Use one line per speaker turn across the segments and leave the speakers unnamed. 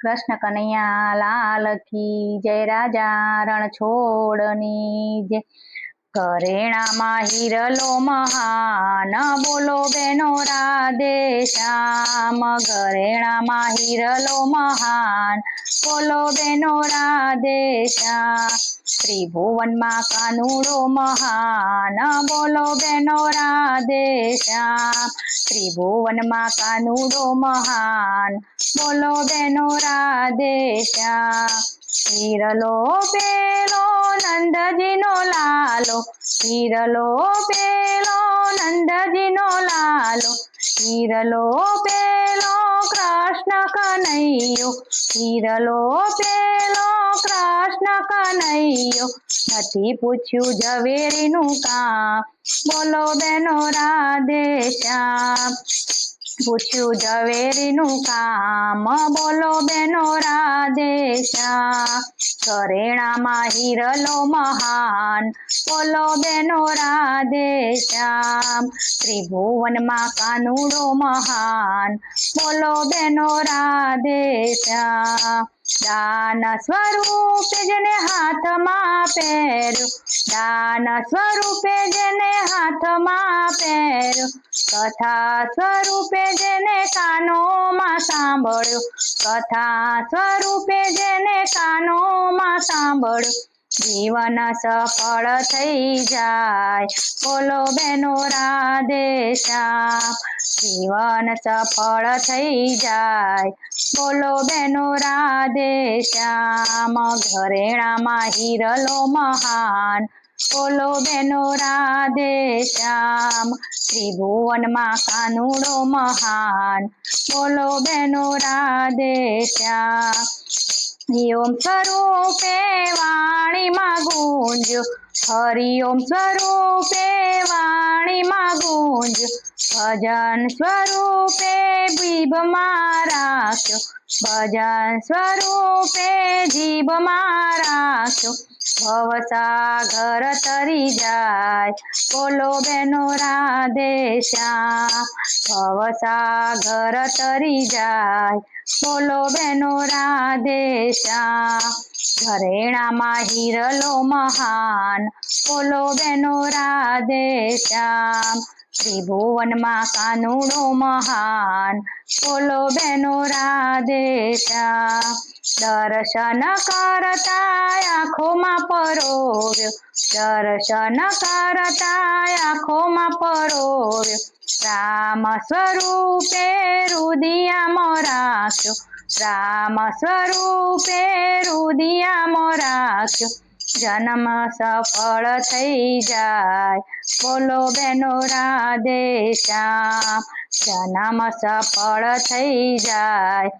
कृष्ण कन्हैया लाल की जय। राजा रण छोड़नी जय। करेणाમાં હિરલો મહાન બોલો બેનો રાધે શ્યામ। ઘરેણામાં હિરલો મહાન બોલો બેનો રાધે શ્યામ। ત્રિભુવનમાં કાનુડો મહાન બોલો બેનો રાધે શ્યામ। ત્રિભુવનમાં કાનુડો મહાન બોલો બેનો રાધે શ્યામ। હિરલો પેલો નંદજીનો લાલો, હિરલો પેલો નંદજીનો લાલો, હિરલો પેલો કૃષ્ણ કનૈયો, હિરલો પેલો કૃષ્ણ કનૈયો। નથી પૂછ્યું ઝવેરીનું કામ બોલો બેનો રાધે શ્યામ। પૂછ્યું ઝવેરીનું કામ બોલો બેનો રાધે શ્યામ। ઘરેણામાં હિરલો મહાન બોલો બેનો રાધે શ્યામ। ત્રિભુવનમાં કાનુડો મહાન બોલો બેનો રાધે શ્યામ। દાન સ્વરૂપે જેને હાથમાં પહેર્યો, દાન સ્વરૂપે જેને હાથમાં પહેર્યો, કથા સ્વરૂપે જેને કાનોમાં સાંભળ્યો, કથા સ્વરૂપે જેને કાનોમાં સાંભળ્યો, જીવન સફળ થઈ જાય બોલો બેનો રાધે શ્યામ। જીવન સફળ થઈ જાય બોલો બેનો રાધે શ્યામ। ઘરેણામાં હિરલો મહાન બોલો બેનો રાધે શ્યામ। ત્રિભુવનમાં કાનુડો મહાન બોલો બેનો રાધે શ્યામ। ઓમ સ્વરૂપે વાણીમાં ગુંજ્યો, હરિઓમ સ્વરૂપે વાણીમાં ગુંજ્યો, ભજન સ્વરૂપે જીભમાં રાખ્યો, ભજન સ્વરૂપે જીભમાં રાખ્યો। ભવસાગર તરી જાય બોલો બેનો રાધે શ્યામ। ભવસાગર તરી જાય બોલો બેનો રાધે શ્યામ। ઘરેણામાં હિરલો મહાન બોલો બેનો રાધે શ્યામ। ત્રિભુવનમાં કાનુડો મહાન બોલો બેનો રાધે શ્યામ। દર્શન કરતા આંખોમાં પરોવ્યો, દર્શન કરતા આંખોમાં પરોવ્યો, રામ સ્વરૂપે રુદિયામાં રાખ્યો, રામ સ્વરૂપે રુદિયામાં રાખ્યો। જન્મ સફળ થઈ જાય બોલો બેનો રાધે શ્યામ। જન્મ સફળ થઈ જાય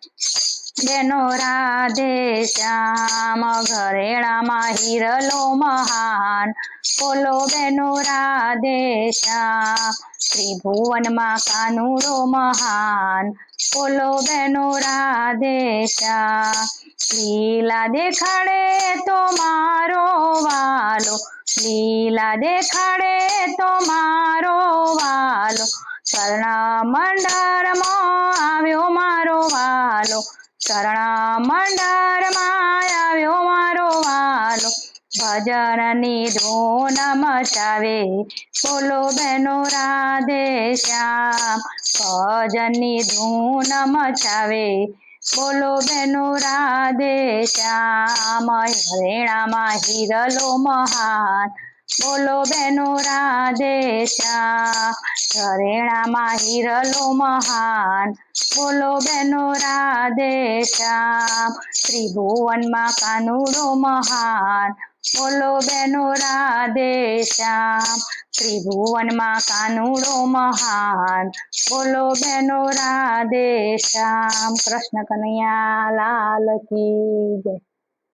બેનો રાધે શ્યામ। ઘરેણામાં હિરલો મહાન બોલો બેનો રાધે શ્યામ। ત્રિભુવનમાં કાનુડો મહાન બોલો બેનો રાધે શ્યામ। લીલા દેખાડે તો મારો વાલો, લીલા દેખાડે તો મારો વાલો, શરણ મંડળમાં આવ્યો મારો વાલો, શરણ મંડળમાં આવ્યો મારો વાલો। ભજનની ધૂન મચાવે બોલો બેનો રાધે શ્યામ। ભજનની ધૂન મચાવે બોલો બેનો રાધે શ્યામ। ઘરેણામાં હિરલો મહાન બોલો બેનો રાધે શ્યામ। ઘરેણામાં હિરલો મહાન બોલો બેનો રાધે શ્યામ। ત્રિભુવનમાં કાનુડો મહાન બોલો બેનો રાધે શ્યામ। ત્રિભુવનમાં કાનુડો મહાન બોલો બેનો રાધે શ્યામ। કૃષ્ણ કનૈયા લાલ કી જય।